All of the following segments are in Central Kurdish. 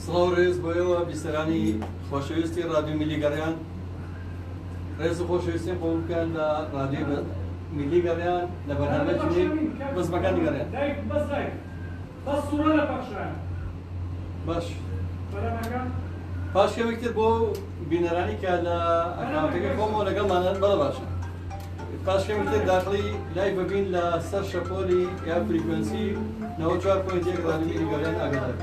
سڵاو ڕێز بۆیەوە بیسەرانی خۆشەویستی رادیۆ میلی گەڕیان ڕێز و خۆشەویستیان بۆ بکەن لە رادیۆ میلی گەڕیان لە بەرنامەیەکی بەزمەکانی گەڕیان باش پاش کەمێکتر بۆ بینەرانی کە لە ئەکاونتەکە خۆمەوە لەگەڵمانن بەڵە باشە پاش کەمێکتر داخلی لای ببین لە سەر شەپۆلی یا فریکوێنسی 94.1 رادیۆ میلی گەڕیان ئاگادار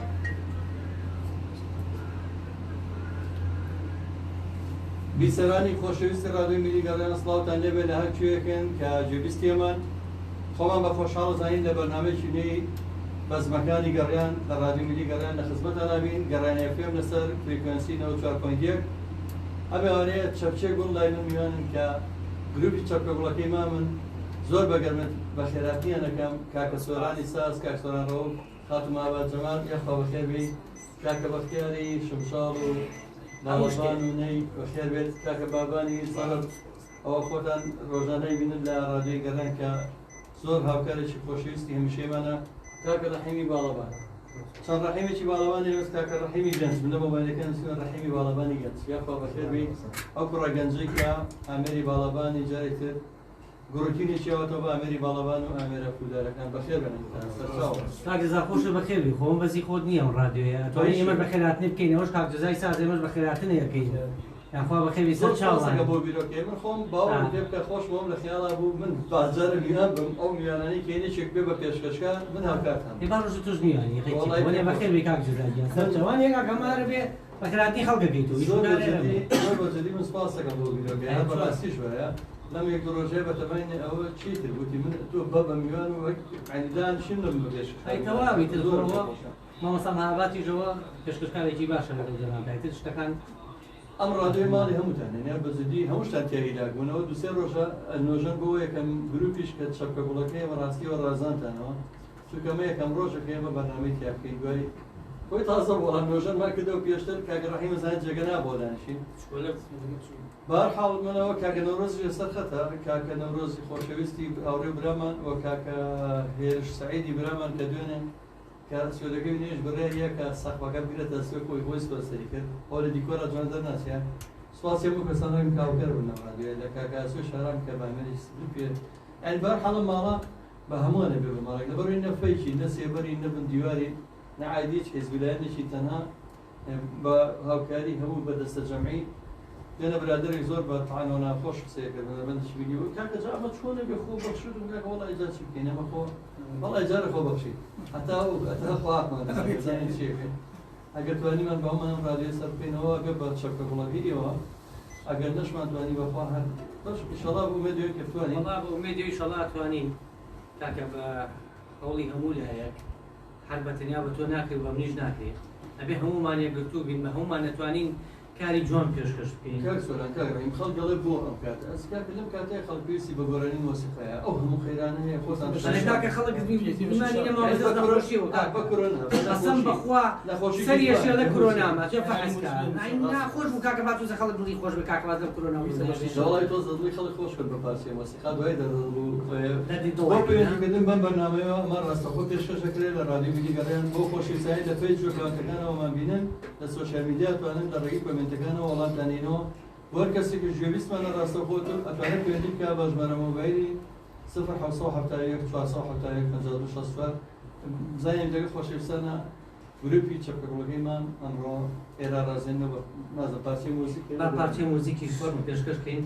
بیسەرانی خۆشەویستی رادیۆ میلی گەڕیان سڵاوتان لێبێت لە هەر کوێیەکن کە گوێبیستیەمان خۆمان بە خۆشحاڵ زانین لە بەرنامەیەکی نوێی بەزمەکانی گەڕیان لە رادیۆ میلی گەڕیان لە خزمەتتان نابین گەڕانی FM لەسەر فریکوێنسی 94.1 ئەمێوانەیە چەپچێک بوون لای من میوانن کە گروپی چەپکەگوڵەکەی مامن زۆر بەگەرمت بە خێراتیان دەکەم کاکە سۆرانی ساز کاک سۆران ڕەوە خاتم ئاباد جەمال یاخوا بەخێر بێی کاکە بەختیاری شمشاڵ و ناوەشان و نەی بەخێر بێت کاکە بابانی سەرت ئەوە خۆتان ڕۆژانەی بینن لە رادیۆی گەڕیان کە زۆر هاوکارێکی خۆشەویستی هەمیشەیمانە کاکە ڕەحیمی باڵەبان چەند ڕەحیمێکی باڵەبانی وەست کاکە ڕەحیمی گەنج من لە مۆبایلەکە نووسیوە ڕەحیمی باڵەبانی گەنج یاخوا بەخێر بێی ئەو کوڕە گەنجەی کە ئامێری باڵەبانی جارێک تر گروتینێکی ئەوەتەوە بە ئامێری باڵەبان و ئامێرە فودارەکان بەخێر بێنن سەرچاوە کاکجزا خۆشە بەخێر بی خۆم بەزی خۆت نییە ئەم رادیۆیە توانین ئێمە بەخێراتنی بکەین ئەوەش کاکجزای ساز ئێمەش بەخێراتنە یەکەین یانخوا بەخێوی سەر چاوەکە بۆ بیرۆکەی من خۆم باوەڕم پێ بکە خۆش بۆم لە خیاڵا بوو من بازارە میوان بم ئەو میوانانی کێنێکێک بێ بە پێشکەشکە من هاوکارتان ێ باڕۆژ توش میوانی وەڵێ بەخێر بی کاکجزا گیان سەر جوان یەک ئاگەمارە بێ بەخێراتنی خەڵکەکەیت و زۆر بەجددی من سپاس دەکەم بۆ بیرۆکەی هەر بەڕاستیش وایە لەم یەک ڕۆژەیە بەتەمەنی ئەوە چیتر گوتی من تۆ بە میوان و عینیدان شنم بێش تەواوی تر زۆرەوە مامۆستا مەهاباتیشەوە پێشکەشکارێکی باشە لەگەڵ جەنابێتتر شتەکان ئەم ڕادیۆی ماڵی هەمووتان هێنیا بەزدی هەموو شتان تێریداگوونەوە دوسێ ڕۆژە نۆژەن بۆ یەکەم گروپیش کە چەپکە گوڵەکەی بەڕاستیەوە ڕازانتانەوە چونکەمە یەکەم ڕۆژەکە ئێمە بەرنامەی تیاکەی دوای خۆی تازە بۆڵام نۆژەن مان کردەوە پێشتر کاکە ڕەحیم زانیت جێگە نابۆ دانیشین بەهەرحاڵ منەوە کاکە نەورۆز لەسەر خەتە کاکە نەورۆزی خۆشەویستی ئەوڕێ برامان وە کاکە هێرش سەعیدی برامان کە دوێنێ کە سوێدەکەی نوێژ بڕێریە کە سەقفەکە بگرێتە سوێ خۆی بۆی سپەرسەری کرد ئەو لە دیکۆرە جوانزەر ناسیە سوپاسی هەموو کەسانەکەم کاوکەر بوون لە رادیۆیە لە کاکە سوێ شارام کە بامێری پێ ئەین بەهەرحاڵ ماڵە بە هەمووانە بێ بماڵێک لەبەرەوەی نە فەیکی نە سێبەری نە بندیواری نە عایدیچ حیزبیلایەتێکی تەنها بە هاوکاری هەموو بەدەستە جەمعی لێنە برادێک زۆر بە تاانەوە ناخۆش قسەیەکە بەندشی بینی و کاکە جا ئەمە چۆنە بێ خۆ بەخشت و کاکە وەڵا ئیجاد چی بکەین ئەمە خۆ وەڵا ئیجارە خۆ بەخشیت هەتا خوامان چێکەین ئەگەر توانیمان باومان رادیۆ سەر بکەینەوە ئەگەر بە چەپکە گوڵەکەیەوە ئەگەر نەشمان توانی بەخوا هەر باش ئینشەڵا بۆ مێدیۆی کە توانین وەڵا بۆ مێدیۆی ئینشەڵا توانین کاکە بە هەوڵی هەموو لە هەیە هەر بەتەنیا بە تۆ ناکرێت و بە منیش ناکرێت ئەبێ هەمومان یەکگرتوو بین بە هەمومان نەتوانین کاری جوان پێشکەش بکەین کاک سۆران کاکڕیم خەڵک دەڵێ بۆ ئەم کاتە ئەس کاکە لەم کاتەیە خەڵک پێویستی بە گۆڕانی مۆسیقەیە ئەو هەموو خەیرانە هەیە خۆتان کاکە خەڵک بیماری نەماوەزە نەخۆشیەوە بە کۆرۆنا قەسەم بەخوا سەریەشێ لە کۆرۆنامە چێ فەحسکە ناخۆش بوو کاکە باتوزە خەڵک دڵی خۆش بە کاکە باز لە کۆرۆنا دەوڵای تۆز دڵی خەڵک خۆش کرد بە پارچەی مۆسیقا دوای دەدڵبوو بۆ پێویستیکردن بەم بەرنامەیەوە ئەمە ڕاستەخۆ پێشکەشەکرێت لە رادیۆ میلی گەڕیان بۆ خۆشەویستانی لە فەیسبوک ئەکاونتەکانەوەمان بینن لە سۆشیال میدیا توانن لە ڕێگەی کۆمنتەکانەوە وەڵامدانینەوە بۆ هەر کەسێکی گوێبیستمانە ڕاستەخۆتون ئەتوانێت پێوەندی بکە بە ژمارە مۆبایلی 0771 بزانین دەگە خۆشەویستانە گروپی چەپکەگوڵەکەیمان ئەمڕۆ ئێرا ڕازێنەوە نازە پارچەی موزیک پارچەی موزیکی فۆرم پێشکەش بکەین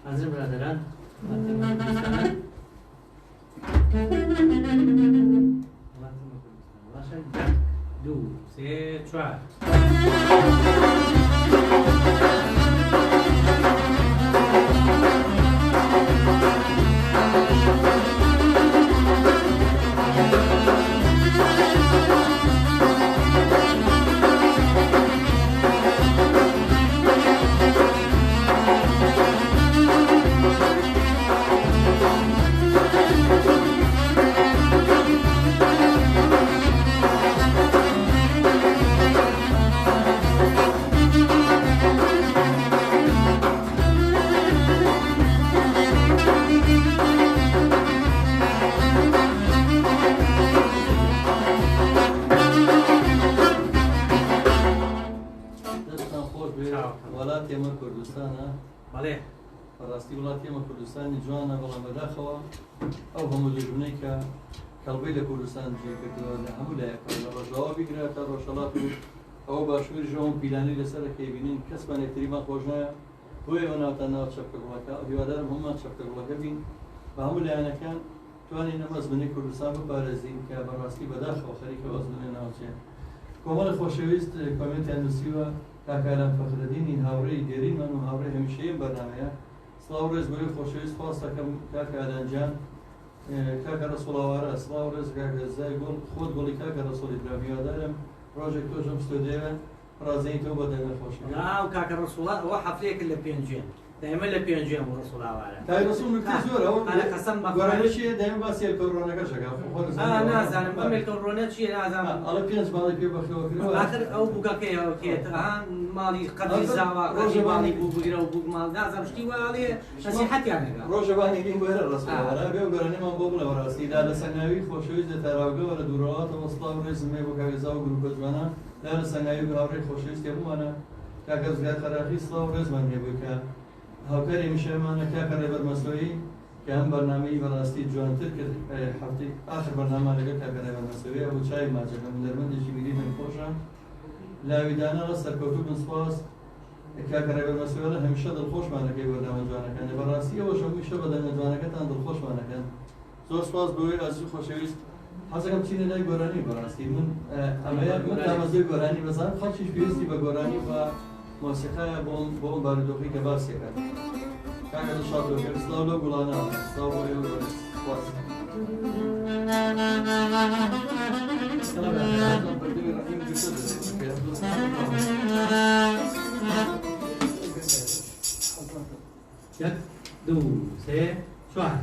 حەزر برادەران دوو سێ چوار بەڵێ بەڕاستی وڵاتی ئێمە کوردستانی جوانە بەڵام بەداخەوە ئەو هەموو دژمنەی کە کەڵبەی لە کوردستان جێ کردووە لە هەموو لایەکە لە ڕۆژاوا بیگرێ تا ڕۆژهەڵات و ئەوە باشووری ژەوم پیلانەی لەسەرەکەی بینین کەسمان یەکتریمان خۆش نایە بۆیە ئەوە ناوتان ناوە چەپکەگوڵەکە هیوادارم هەمومان چەپکەگوڵەکە بین بە هەموو لایەنەکان توانین ئەم ئەزمونەی کوردستان بپارێزین کە بەڕاستی بەداخەوە خەریکە ئەزمونەی ناوچەیە کۆمەڵی خۆشەویست کۆمنتیان نووسیوە کاکاران فەخرەدینین هاوڕێی دێرینمان و هاوڕێی هەمیشەیەم بەرنامەیە سڵاو ڕێز بەوەی خۆشەویست خواست دەکەم کاکە ئادانجان کاکە ڕەسوڵاوارە سڵاو ڕێز کاکە زای گۆڵ خۆت گۆڵی کاکە ڕەسوڵی درا هیوادارم ڕۆژێک تۆشم ستۆدیەوە ڕازەی تۆ بەدەن نەخۆشە ناو کاکە ڕەسوڵا ئەوە حەفلەیەک لە پێنجێن دائما لە پێنجێن بۆ ڕەسوڵاوارە کای ڕەسوڵ نکتی زۆر ئەوە ئەلە قەسەم گۆرانەشیە دائما باسی ئەلکۆڕۆنەکەش دەکات نازانم ئەم ئەلکۆڕۆنە چییە نازانم ئەڵە پێنج ماڵی پێ بەخێوە کردووە آخر ئەو بووکەکەیەوە کێت ماڵی قەدری زاوا ڕۆژی ماڵی بوو بگرە و بووک ماڵ نازانم شتی واڵێ نەسیحەتیان لەگەڵ ڕۆژەبانێکی وەرە ڕەسوڵاوارە بێ و گۆرانیمان بۆ بڵێەوە ڕاستیدا لە سەنگاوی خۆشەویست لە تاراوگەوە لە دوورەوەڵاتەوە سڵاو ڕێزمێ بۆ کاگەزا و گروپە جوانان لا لە سەنگاوی هاوڕێی خۆشەویستی هەمووانە کاکە زگار خەراقی سڵاو ڕێزمان هێبووی کە هاوکاری میشەمانە کاکە ڕێبەر مەسەوی کە ئەم بەرنامەی بەڕاستی جوانتر کرد هەفتەی ئاخر بەرنامە لەگەڵ کاکە ڕێبەر مەسەوی ئەو چای ماجەکەم دەرمەندێکی میری من خۆشە لاویدانە سەرکەوتوو بن سپاس کاکە ڕێبەر مەسەوی هەمیشە دڵخۆشمان دەکەی بەردەمە جوانەکان بەڕاستی ئەوەش هەمووشە بەدەمە جوانەکەتان دڵخۆشمان دەکەن زۆر سپاس بۆی ئازوو خۆشەویست حەزەکەم چینە لای گۆرانی بەڕاستی من ئەمەیە من تامەزۆی گۆرانی بەزان خەڵکیش پێویستی بە گۆرانی و مۆسیقایە بۆ ئەم بارودۆخی کە باسیەکەن کاکە دڵشاد سڵاو لەو گوڵانە سڵاو بۆ ئێوە سپاس یەک دوو سێ چوار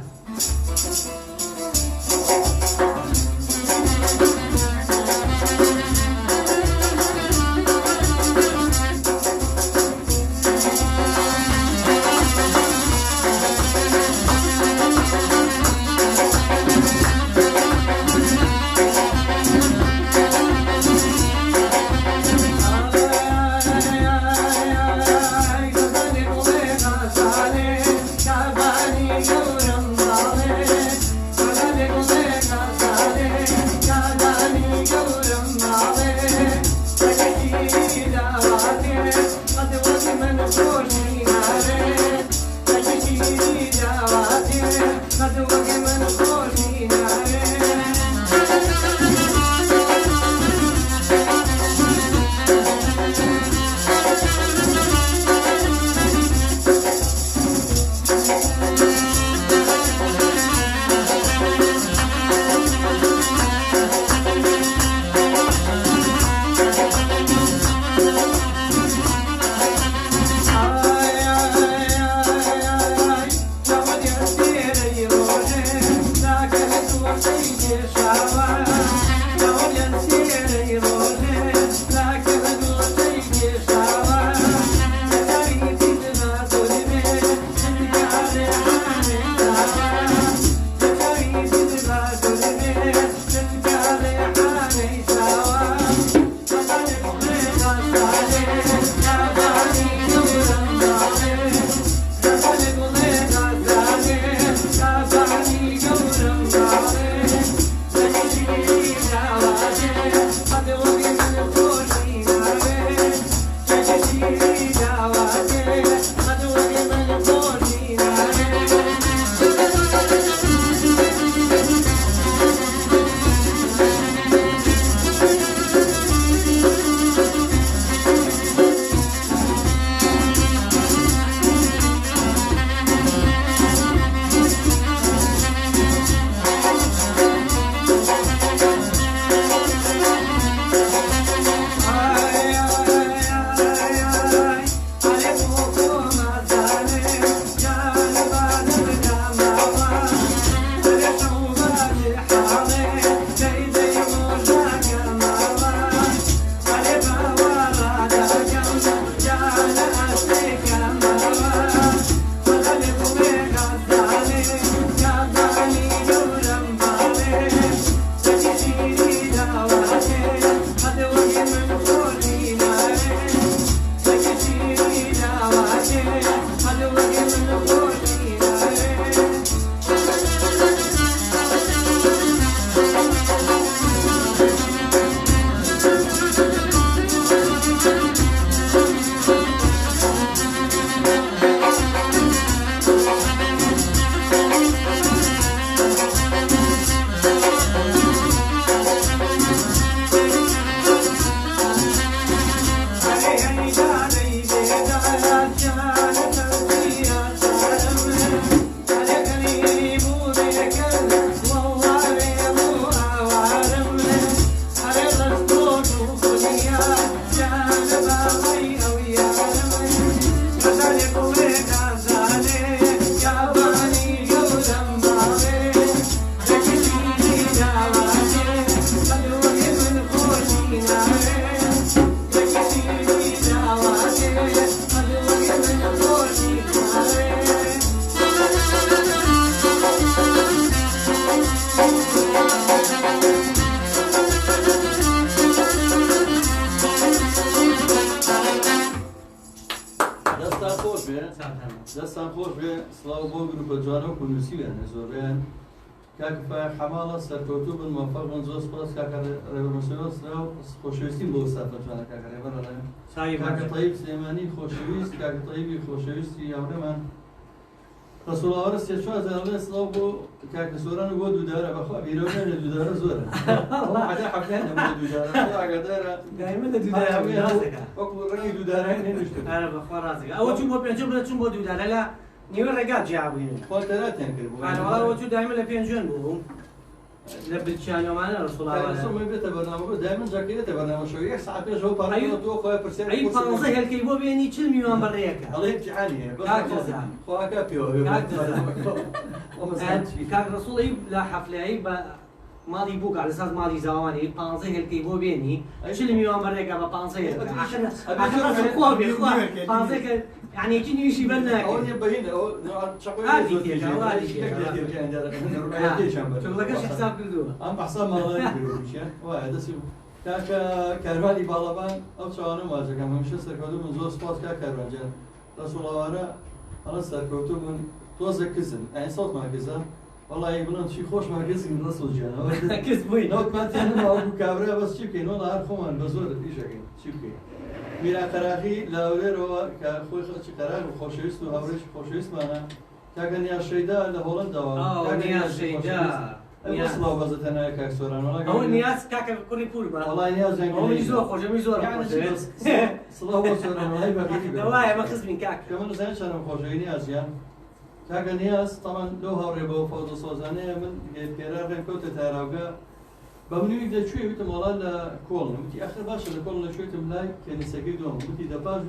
دەستان خۆش بێ سڵاو بۆ گروپە جوانە و کونووسیوێنە زۆربیان کاکفای حەماڵە سەرکەوتوو بن موفق بن زۆر سپاس کاکە ڕێبەرمەسەوە سراو خۆشەویستی بۆ ئستافە جوانە کاکە ڕێبەرە کاکە طەیب سلێمانی خۆشەویست کاکە طەیبی خۆشەویستی یاورەمان ڕەسوڵاوەرە سێ چوار جارەڵێ سڵاو بۆ کاکە سۆران و بۆ دوودارە بەخوا بیرەوە لە دوودارە زۆرە عەدا حەفلەیان هەبوو لە دوودارە ئاگادارە دایما لە دوودارە وەکو ڕەنگی دوودارەیان هێنشتن ئارە بەخوا ڕازێکە ئەوە چوون بۆ پێنجم بڵێ چوون بۆ دوودارە لە نیوە ڕێگات جیابووین خۆتەراتیان کرد ئەوە چوو دایما لە پێنجێن بوو لە بریچیانەوەمانە ڕەسوڵاوەرە سۆمە بێتە بەرنامە دایما جاکێتە بەرنامەشەوە یەک ساعت پێشەوە پەڕەیەوە تۆ خۆی پرسیار ئەی پانزە هێلکەی بۆ بێنی چل میوان بەڕێیەکە هەڵێ امتحانی هەیە خواکە پێوە کاک ڕەسوڵی لە حەفلەیە بە ماڵی بووکە لەسەر ماڵی زاوانی پانزە هێلکەی بۆ بێنی چل میوان بەڕێگە بە پانزە هێلکە یعنی کی نیوشی بەر ناکە ئەو نیە بەهینە ئەو چۆڵەکەش حساب کردووە ئەم بەحسا ماڵانی کردوشیان وایە دەستی کاکە کاروانی باڵەبان ئەو چاوانە واجەکەم هەمیشە سەرکەوتوو بوون زۆر سپاس کا کاروانجان ڕەسوڵاوانە هەڵە سەرکەوتوو بوون تۆزە کزن ئەین سەڵتمان کزە وەڵی بڵم چی خۆشمان کزین ڕەسوڵجیانەوە کەس بووین نەوەکمانتیان وەکو کابرا بەس چی بکەین وەڵا هەر خۆمان بە زۆر ئیشەکەین چی بکەین میرا قەراغی لە ئەولێرەوە کە خۆی خەڵکی قەراغ و خۆشەویست و هاوڕێش خۆشەویستمانە کاکە نیاشەیدا لە هۆڵەندەوە سڵاو بەزتە نایە کاک سۆران ئەوە نیاز کاکە کوڕی پول بە وەڵای نیازیان زۆر خۆشەوی زۆر سڵاو بۆ سۆران وەڵای بەقیتی بێ وایە بە خزمین کاک کە من نزانێت چەندەم خۆشەوی نیازیان کاکە نیاز تەمان لەو هاوڕێ بەوە فەوزە سۆزانەیە من پێرا ڕێکەوتە تاراوگە بە منوی دەچوێ وتم وڵا لە کۆڵم وتی ئەخر باشە لە کۆڵ لەشوێتم لای کەنیسەکەی دۆم وتی دەپاش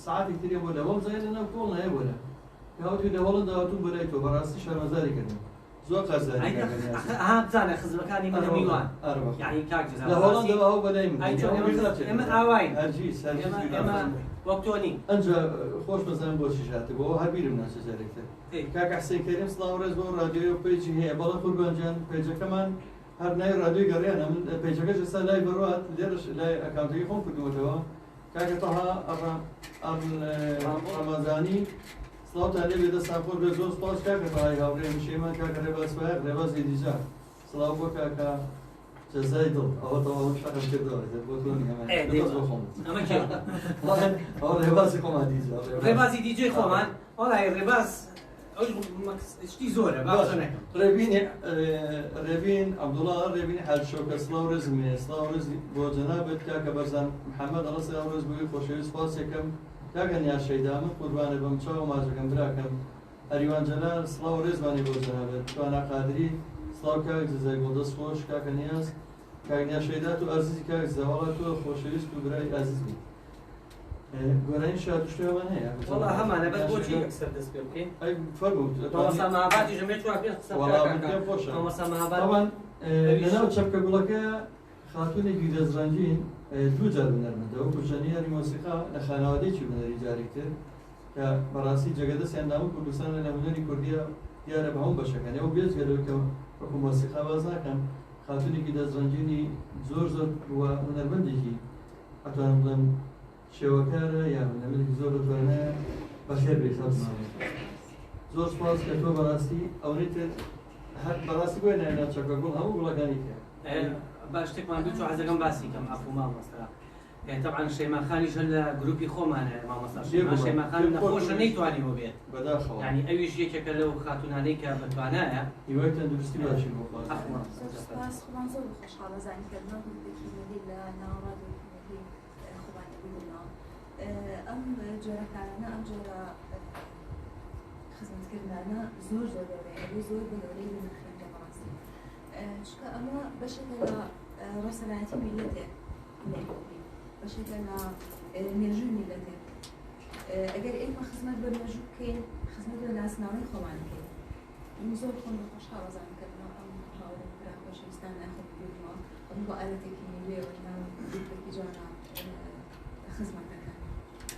ساعتی ترێ بۆ لەوەم زای لەناو کۆڵ نایە بۆلە کاوتی لەوەڵە داواتون بەلای تۆ بەڕاستی شەرمەزاری کردم زۆر قەرزاری بزانە خزمەکانی منە میوان یعنی کاک لە هۆڵەندەوە ئەو بەلای من ئێمە ئاواین هەرگیز ئێمە وەک تۆ نین ئەنجا خۆش مەزانم بۆچی هاتە بۆ هەر بیرم ناچە جارێکتر کاکە حسین کەریم سڵاو ڕێز بۆ ڕادیۆ و پێیجی هەیە بەڵە قوربانجان پێیجەکەمان هەر نای ڕادیۆی گەڕیانە من پێیجەکەش ئێستا لای بەڕات لێرەش لای ئەکاونتەکەی خۆم کردووەتەوە کاکە تەها ڕەمەزانی سڵاوتان لێ بێ دەستان خۆش بێ زۆر سپاس کاکە تەهای هاوڕێ مشێمان کاکە ڕێباسپایە ڕێبازی دیجا سڵاو بۆ کاکە جەزای دڵ ئەوە تەواو شەقم کردەوە بۆ تۆنی هەمان ئەمە کێ ئەوە ڕێبازی خۆمان دیجا ڕێبازی دیجێ خۆمان وەڵای ڕێباز شتی زۆرە باشە نەکەم ڕێبین عەبدوڵڵا ڕێبین حاجشۆکە سڵاو ڕێزمێ سڵاو ڕێز بۆ جەنابەت کاکە بەرزان محەممەد ئەڵە سڵاو ڕێز بووی خۆشەویست سپاس یەکەم کاکە نیاشەیدا من قوربانە بەم چاو ماژەکەم براکەم هەریوان جەلال سڵاو ڕێزمانی بۆ جەنابەت توانە قادری سڵاو کاک جزای بۆ دەست خۆش کاکە نیاز کاک نیاشەیدا تو ئازیزی کاک زەواڵە تۆ خۆشەویست و برای ئازیز بوو گۆرانی شاد شتێوەمان هەیە وەڵا هەمانە بەس بۆچی سەر دەست پێ بکەین فەرمووت تۆمەسا مەهابادی ژەمێ چوار پێ تۆمەسا مەهاباد لەناو چەپکە گوڵەکە خاتونێکی دەزڕەنجین دوو جار بنەرمەندەوە کوژەنیاری مۆسیقا لە خانەوادەیەکی بنەری جارێکتر کە بەڕاستی جێگەدەستیان داوە کوردستانە لە هونەری کوردیە دیارە بە هەموو بەشەکان ئەو بێجگەلەوە کە وەکو مۆسیقا باز ناکەم خاتونێکی دەزڕەنجینی زۆر زۆر وە هونەرمەندێکی ئەتوانم بڵێم شێوەکارە یا هونەرمەندێکی زۆر دەتوانێت بەخێر بێت زۆر سپاس کە تۆ بەڕاستی ئەوەی تر هەر بەڕاستی بۆی نایە چەکە گوڵ هەموو گوڵەکانی کرد باش شتێکمان دوو چوو حەزەکەم باسی کەم عەفو مامۆستا طبعا شەیماخانیش هەر لە گروپی خۆمانە مامۆستا شەیماخان نەخۆشە نەیتوانیەوە بێت بەداخەوە یعنی ئەویش یەکێکە لەو خاتونانەی کە بەتوانایە هیوای تەندروستی باشی بۆ سپاس خۆمان زۆر خۆشحاڵە زانیکردنەوە گروپێکی ملی لە ناوەڕادی ملی خۆبانی بوونەوە ئەم جۆرەکانانە ئەم جۆرە خزمەتکردانە زۆر زۆر گەورەیە زۆر گەورەی نرخێنرە بەڕاستی چونکە ئەمە بەشێکە لە ڕۆسەلایەتی میلەتێک بەشێکە لە مێژووی میلەتێک ئەگەر ئێمە خزمەت بە مێژوو بکەین خزمەت بە ناسناوەی خۆمان بکەین زۆر خۆم خۆشحاڵە زانکردنەوە ئەم هاوڕێ کرا خۆشەویستان ناخۆ بگوێنەوە ئەم بۆ ئالەتێکی میلێەوە ناو گروپێکی جوانە خزمەت دەکەن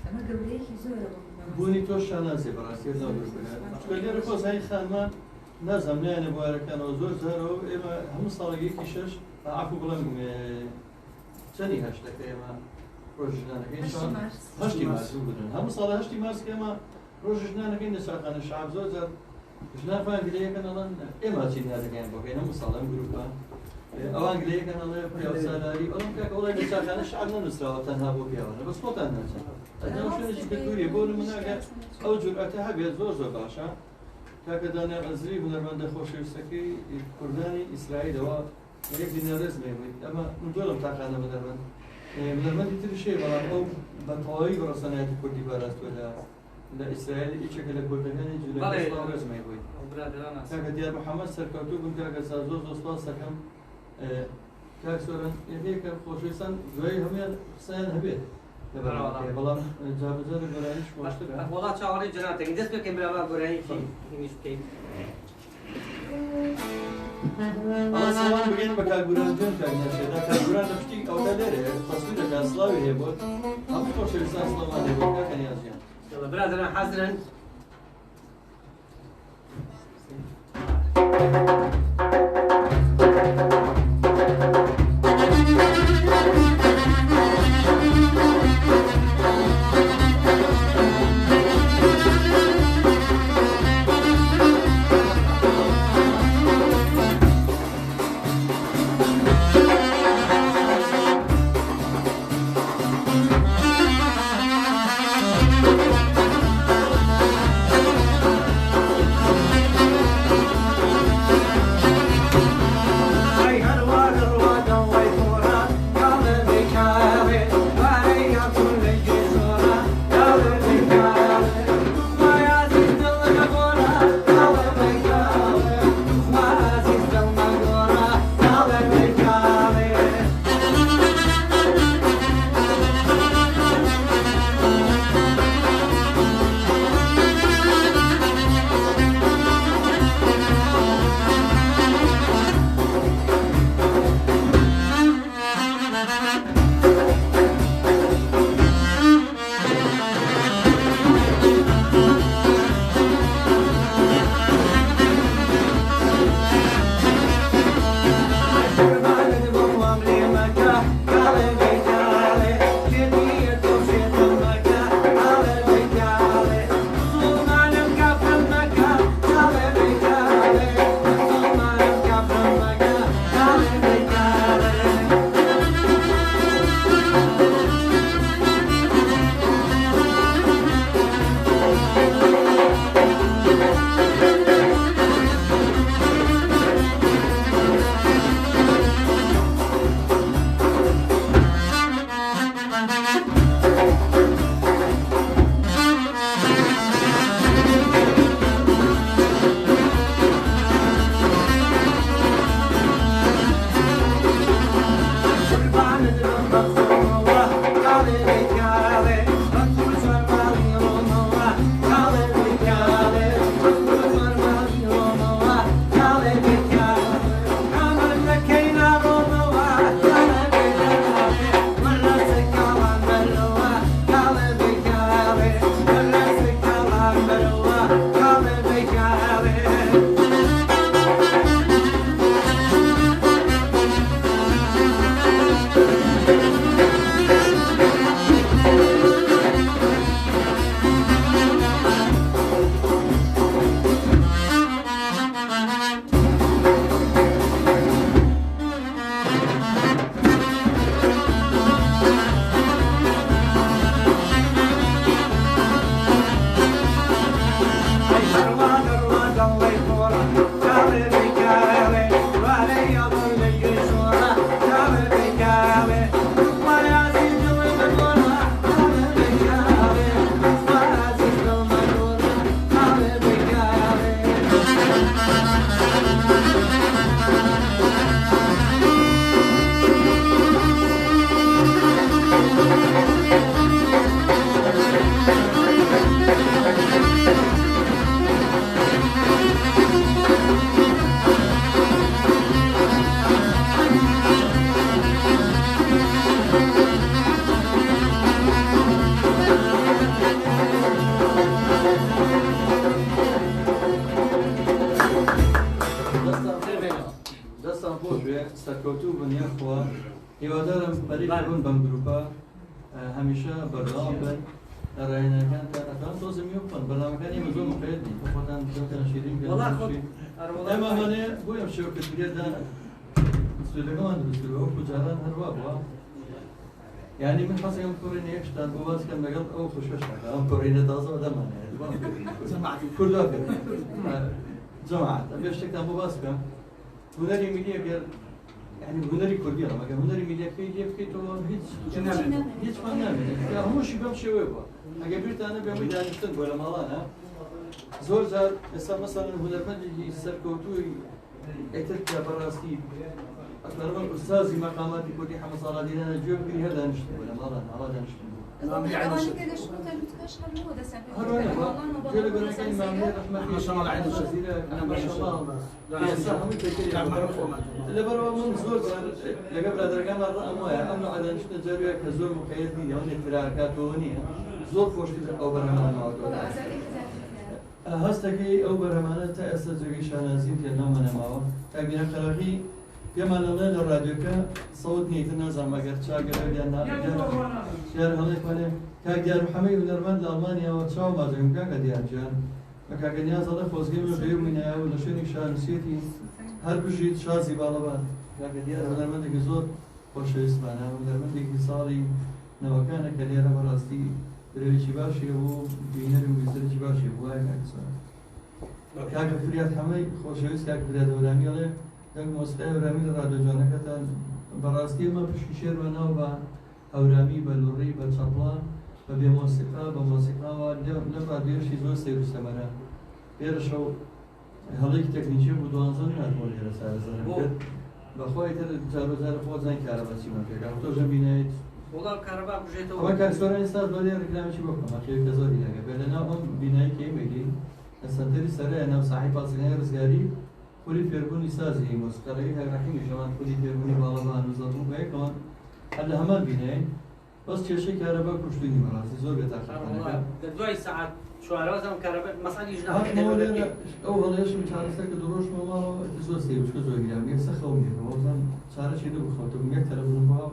ئەمە گەورەیەکی زۆرە بوونی تۆ شانازێ بەڕاستی لێرە خۆزایی خانمان نازەم لایەنە بوارەکانەوە زۆر زارەوە ئێمە هەموو ساڵێکی شەش عفو بڵێم چەندی هەشتەکە ئێمە ڕۆژنانەکەی هەشتی مارس بودن هەموو ساڵ هەشتی مارس کە ئێمە ڕۆژ ژنانەکەی لە ساقانە شعب زۆر جار ژنان خۆیان گلەیەکەن ئەڵەن ئێمە چی نادەکەیان بۆکەین هەموو ساڵ ئەم گروپە ئەوان گلەیەکەن ئەڵێ پیاو سالاری ئەڵم کاکە وڵای لە ساقانە شعب نەنووسراوە تەنها بۆ پیاوانە بەس خۆتان ناچن ئەدەم شوێنێکی کەلتوریە بۆ نمونەگە ئەو جورئەتە هەبێت زۆر زۆر باشە کاکە دانیال ئەزری هونەرمەندە خۆشەویستەکەی کوردانی ئیسرائیلەوە یەک دینارێزمێ بوویت ئەمە من دۆڵم تاقانە بەدەبن هونەرمەندی تریشێ بەڵام ئەو بەتەواوی بەڕەسەنایەتی کوردی پاراستووە لە ئیسرائیل هیچێکە لە کوردەکانی جوولەکەی بوویت کاکە دیار محەممەد سەرکەوتوو بوون کاکە زۆر زۆر سپاس دەکەم کاک سۆران یەکێکە خۆشەویستان دوای هەمویان قسەیان هەبێت بەڵام جابجار گۆرانیش خۆشترە وڵات چاوەڕێی جەنابەتێکی دەست پێکەین برا گۆرانیی هیچ بکەین ئەڵە سەڵام بگەین بە کاگوران جۆن کاکنەچێدا کاگوران لە پشتی ئەودا لێرە تەسویرەکە سڵاوی هەیە بۆت هەموو خۆشەویستان سڵامان هەیە بۆ کاکە نیازیان برادران حەزرن سەرکەوتوو بنیاخوا هیوادارم بەریک بوون بەم گروپە هەمیشە بەردەوام بن ڕێنەکان ئەکان تۆزم یۆپن بەنامەکانی مە زۆر مقید نین خۆتان زۆرتان شیرین والله خۆ ئەمانێ بۆ ئەم شێوە کردێدا سوودەکەمان دروستکردەوە وەکو جاران هەروە بووە یعنی من حەزم کۆڕینە یەکشتان بۆ باز کەم لەگەڵ ئەو خوشەشتەکە ئەم کۆڕینە تازەوە دەمانێت کوردوا کرد جەماعەت ئەبێ شتێکتان بۆ باز بکەم هونەری میلی ئەگەر يعني هنري كردي أنا ما كان هنري ميديا كي تو هيج ما نعمل يا هو شيء بمشي ويبا أجبرت أنا بيوم إذا نشتغل ولا مالانا زور زار مثلا هنرمند يسر كوتوي اعترف براستي أكثر من أستاذي مقاماتي كردي حمص على دينا نجيب كل هذا نشتغل ولا مالانا هذا نشتغل ما شاء الله عين الجزيرة ما شاء الله اللي برا من زور اللي قبل هذا كان مرة أمنا على نشتغل جريء كزور مقيد لي يعني تراكات ونية زور فوش كده أو برهمان هستكي أو برهمان تأسس جريش أنا زين في النوم أنا معه كأجنا خلاقي يما لنا الراديو كصوت نيتنا زعما قرت شاقر بيانا شهر هذا كله كأجر محمد ونرمند ألمانيا وتشاو ما زين كأجر جان مكأجنيا صار فوزي من بيوم من يا ولا شيء نشان سيتي هر بشيء شازي بالبان كأجر ونرمند كزور خوش اسمنا ونرمند كساري نوكان كليرا براستي بريشي باشي هو بينر ويزري باشي هو هاي أكثر كأجر فريات حمي خوش اسم كأجر فريات ولامي عليه دەنگ مۆسیقای هەورامی لە ڕادیۆجانەکەتان بەڕاستی ئەمە پشکی شێر بەناو بە هەورامی بە لوڕی بە چەپڵە بە بێ مۆسیقا بە مۆسیقاوە لەم ڕادیۆشی زۆر سەیر و سەمەرە لێرە شەو هەڵەیەکی تەکنیکی بوو 12 ناتوە لێرە سارەزانم کرد بەخۆی تر جارۆجارە خۆ زانگ کارەباچیمان پێکا تۆژە بینیت وڵام کارەبا بژێتەوە ئەمە کارسۆرانی ساز بە لێ ڕێکلامیکی بۆ بکەم ئەخێوکە زۆری دەگە بێ لەناو ئەم بینایی کەیمێکی لە سەنتەری سەرەیە ناو ساحی پاسەکانی ڕزگاری كل فيربوني سازي موسيقى هاي راح يجمعون كل فيربوني بالبان وزارون بيك كمان هلا همان بينين بس شيء كهرباء كشتني مراسي زور بتاخر والله دواي ساعات شو عرفت كهرباء مصاري جناح او والله ايش مش عارف لك دروش ما تزور سي وش كزور يعني يسخوني والله صار شيء دو خاطر من تلفون بها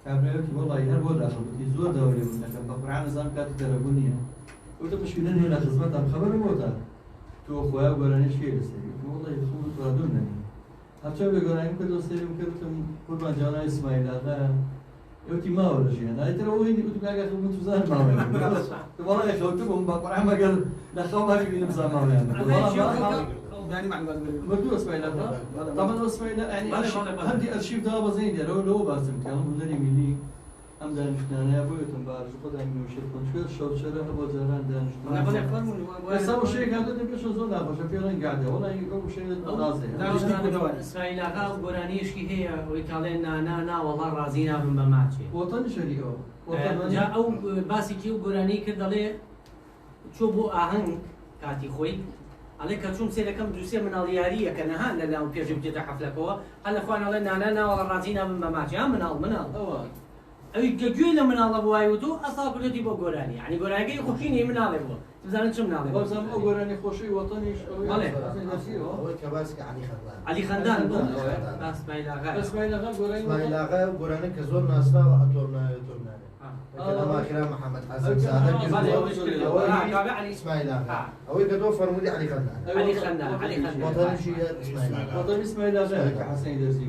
كابريك والله هل هو داخل زور دوري منك بقرعه نظام كانت تلفونيه وده مش من هنا خدمات خبر موتا تو خويا ولا شيء بس والله يخون رادونا هرچه بگراییم که دوستیم کردم قربان جانا اسماعیل آقا یوتی ما ولا شيء أنا ترى هو يدي كنت قاعد أخذ متوزان ما وين والله يا خوتهم بقرا ما قال لا خو ما في نبزا ما وين والله يعني معلومات بدو اسماعيل آقا طبعا اسماعيل يعني هدي أرشيف ده بزين لو باسم كلام هنري ملي أم دانشتنا يا بويتم بارز خد عمي وشيء كنت شو شو شرا أبو زهران دانشتنا أنا بقول فرمون بس أبو شيء قاعد تبي شو زود أبو شيء فينا قاعدة والله يقول شيء نازل إسماعيل آقا وقرانيش كي هي ويكالين نا والله رازينا من بماتشي وطن شريعه جا أو باسي كي وقراني كدلي شو بو أهن كاتي خوي عليك كم سنة كم دوسية من اليارية كنا هان لنا وبيجي بجد حفلة كوا هلا أخوانا لنا نا والله رازينا من بماتشي من أي كجويلة من الله بوايودو أصلا كلتي بقولاني يعني قولاني خوشيني من الله بوا تبزان شو من الله بس أنا قولاني خوشي وطني هو كباسك علي خندان بس ما يلاقى اسماعيل آقا قولاني كزور ناسنا وأتورنا كلام كلام محمد حسن سعد اسماعيل آقا هو كدو فرمودي علي خندان وطني شيء اسماعيل آقا وطني اسماعيل آقا كحسن يدرسي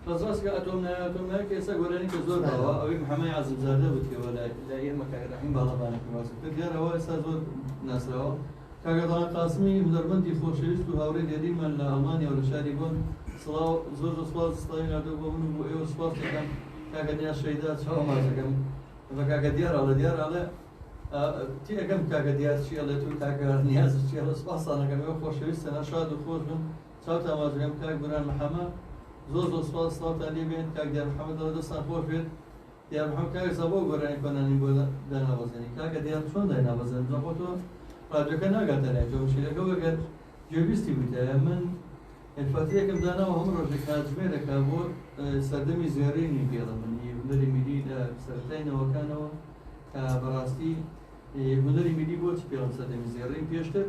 خلاص أتومنا كيسا قولاني كزور بوا أوي محمد عزب زاده بتكي ولا لا يهمك الرحيم بالبانك مواسك تدير هو أستاذ ناس روا كاغدان قاسمي مدربندي خوشويست وهاوري ديدي من ألمانيا ولا شاريبون صلاة زوج صلاة صلاة نادو بمن وإيو صلاة كم كاغديا شهيدات شو ما زكم فكاغديار على تي أكم كاغديار شيء على تو كاغديار نياز شيء على صلاة أنا كم يوم خوشويست أنا شاد وخوش من شاوتا ما زكم كاغديار محمد زوج صلاة عليه بين كاغديار محمد الله دستان خوش بيت يا محمد كاغ سبوا قراني كناني بودا دنا وزني كاغديار شون دنا وزن زبطو راديو كنا قاتل جو شيء لقوا قال جوبيستي بيتا من الفتية كم دانا وهم رجع كاجمير كابور سردمي زياريني بيضا من يبنري ميدي سرتين وكانوا كبراستي يبنري ميدي بوت بيضا سردمي زيارين بيشتر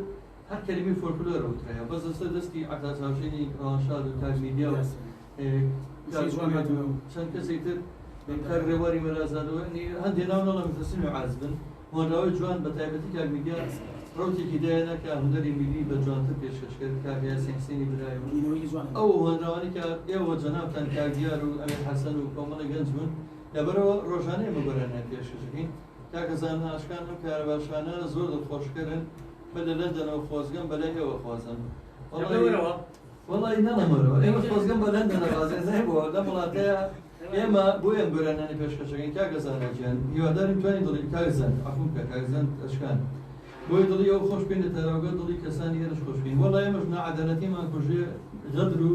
هر كلمة فولكلور وتريها بس السدستي عكس هاشيني رانشاد وتاج ميديا شان كسيتر من كار رواري مرازادو يعني عندنا والله متسمع عازبا هۆنراوی جوان بە تایبەتی کاک میگە ڕوتێکی دایەنە کە هەنەری میلی بە جوانتر پێشکەشکرد کاکیا سینسینی برایەوە ئەو هۆنراوانی کە ئێوە جەنابتان کاکدیار و ئەمیر حەسەن و کۆمەڵی گەنج بوون لەبەرەوە ڕۆژانەیە مەگۆرانیان پێشکەشەکەین کاکەزان ئاشکان و کارەباشانە زۆر دڵخۆشکردن بە لە لەندەنەوە خۆزگەم بەلای ئێوە خوازن وڵی نەڵەمەرەوە ئێمە خۆزگەم بە لەندەنە بازێزای بووە لە وڵاتەیە ئێمە بۆیە گۆرانانی پێشکەشەکەین کاکەزانەجیان هیوادارین توانین دڵی کاکزان عەفو بکە کاکزان ئەشکان بۆی دڵی ئەو خۆش پێێنە تەراوگە دڵی کەسانی هێرش خۆشبین وەڵی ئێمەش نەعەدالەتیمان کوژێ غەدر و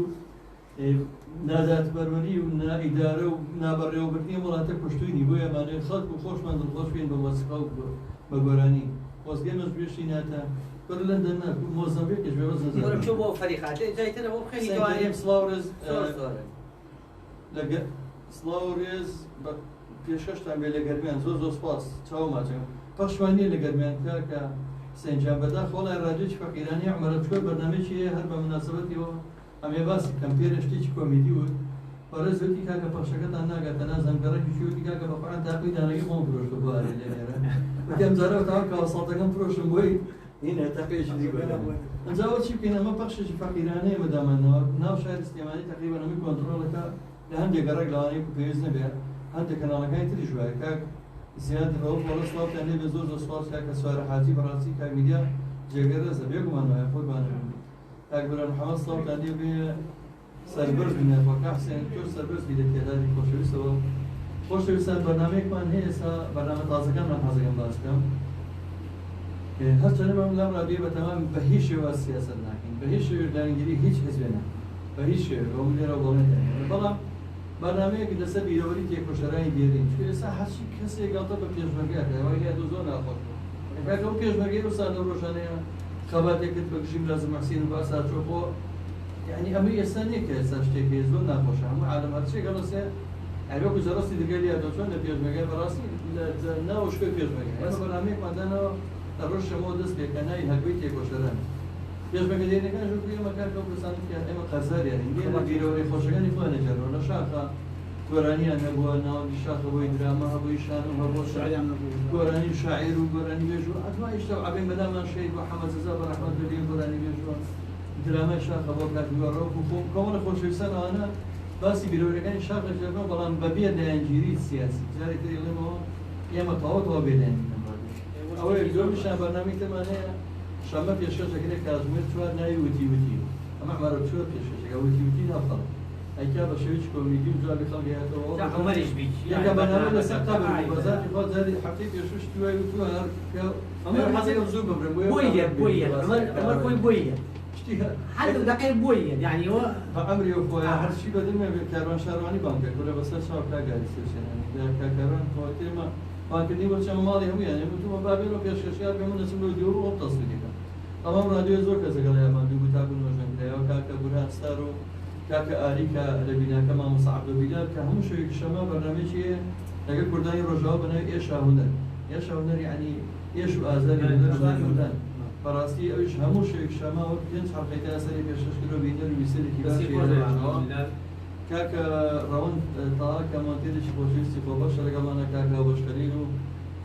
ناداتپەروەری و نائیدارە و نابەڕێوەبردنی وڵاتە کوشتوینی بۆ ئەمانەیە خەڵک و خۆشمان دڵخۆش بین بە وەسقا و بە گۆرانی خۆزگەمەش پێشی ناتە بەر لەندەن ناکو مۆزەمبیکش بێ وەزن شو بۆ فەریقات جایترە بۆ بخەنی سەنگەریم سڵاوڕێز لەگە سڵاوڕێز بە پێشکەشتان بێ لە گەرمیان زۆر زۆر سپاس چاوماچەم پەشمانیە لە گەرمیان کاکە سەنجان بەدا خۆڵای ڕادیۆی فەقیرانی عومەرەتکۆ بەرنامەیەکی هەیە هەر بە مناسبەتیەوە ئەمێ باسی کەمپێرە شتێکی کۆمیدی بود بەڕێزوەتی کاکە پەشەکەتان ناگاتە نازانم گەڕێکی شوێتی کاکە بە قورئان تاقوی دانەکەی خۆم فرۆشتە بۆ ئارێ لێرە وەکەم جارەوە تاوە کاوەساڵتەکەم فرۆشم بۆی هینە تەقێکی دیگە ئەنجاوە چی بکەین ئەمە پەخشێکی فەقیرانەیە بەدامانەوە ناو شاری سلێمانی تقریبا هەمووی کۆنتڕۆڵەکە لە هەندێک گەڕێک لەوانەیە کو پێویست نەبێت هەندێک کەناڵەکانی تریش وایە کاک زیاد ڕەوە بەڵە سڵاوتان لێ بێ زۆر زۆر سوپاس کاکە سوارە حاجی بەڕاستی کاک میدیا جێگەرەزە بێگومان وایە خۆتمان کاک بەران محەممەد سڵاوتان لێ بێ سەربەرز بنێ بۆکە حسێن تۆ سەربەرز بی لە تێداری خۆشەویستەوە خۆشەویستان بەرنامەیەکمان هەیە ئێستا بەرنامە تازەکانمان حەزەکەم باس بکەم هەرچەندە مەم لەم ڕادیۆ بەتەمام بە هیچ شێوە سیاسەت ناکەین بە هیچ شێوە داگیری هیچ حزبێ ناکەین بە هیچ شێوە بۆ لێرە بڵێن بەڵام بەرنامەیەکی لەسەر بیرەوەری تێکۆشەرانی دێرین چون ئێستا هەرچی کەسێک گاڵتە بە پێشمەرگەکە ئەوەی دو زۆر ناخۆش کاکە ئەو پێشمەرگەی ئێستا لەو ڕۆژانەیە خەباتێکت بە گژیم لازم مەحسین و باسا چۆ بۆ یعنی ئەمە ئێستا نییە کە ئێستا شتێکی زۆر ناخۆشە هەموو عالەم هەرچێک گەڵەسێ ئەوەکو جەڕستی دەگەلی یادۆچۆن لە پێشمەرگەی بەڕاستی ناوشکۆی پێشمەرگەی ئێمە بەرنامەیەکماندانەوە ڕۆژ شەمەوە دەست پێکەنای هەرگوی تێکۆشەران پێشمەرگە دێنەکان ژوور ئێمە کار کەوتستان ئێمە قەزاریان لە بیرەوەی خۆشەکانی خۆیان نەجێڕەوە لە شاخە گۆرانیان هەبووە ناوەندی شاخە بۆی دراما هەبووی شان و هەبوو گۆرانی و شاعیر و گۆرانی بێژ و ئەدوای شتە و عەبێ بەدامان شەید بە حەمەد زەزا بە ڕەحمەت بەدێ گۆرانی بێژوە درامای شاخە بۆ کاتیوەڕۆ و کۆمەڵە خۆشەویستان ئەوانە باسی بیرەوەریەکانی شاخە جێڕەوە بەڵام بەبێ دایانگیری سیاسی جارێک تر ئێڵێمەوە ئێمە تەواو بێدایانگیری ئەوەیە زۆرشان بەرنامەی تەمان هەیە شەمە پێشکەشەکرێک کاتژمێر چوار ناوی وتی ئەمە عمەرە چوار پێشکەشەکە وتی ناوخەڵ ئەیکا بە شێوەیەکی کۆمیدی و جوابی خەڵکی هاتەوە عومەریش بیت یەکە بەرنامە لەسەر قەبر بەزاتی خۆ جاری هەفتەی پێشوش دوای وتووە هەر ئەمە حەزێکم زوو ببرم بۆیە ئەمە خۆی بۆیە شتی حد دقیق بۆیە یعنی وە بەعەمری و خۆیان هەرچی بەدڵمێ کاروان شارەوانی بانکە کورە بەسەر چاو کاگاری سێشێنانی کاروان خۆتێمە بانکردنی بۆ چەند ماڵی هەموویان وتووە بابێنەوە پێشکەشیار بێمە نەچم لەو دیوە ئەو تەسویلەکە ئەمەم ڕادیۆ زۆر کەسە گەڵیامان دوو تاکو نۆژەنگرایەوە کاکە بورهان ستار و کاکە ئاریکە لە بیناکە مامۆ سەعەد بەبیلار کە هەموو شەوێکی شەمە بەرنامەیەکی هەیە لەگەڵ کوردانی ڕۆژاوا بەناوی ئێشا هونەر ئێشا هونەر یعنی ئێش و ئازاری هونەر بەڕاستی ئەویش هەموو شەوێکی شەمە و پێنج حەڵقەی تا سەری پێشکەشکردەوە بینەر و ویسەرێکی باشی کاکە ڕەوەند تاها کە مۆنتێرێکی خۆشویستی خۆبەشە لەگەڵمانە کاکە بەشکەرین و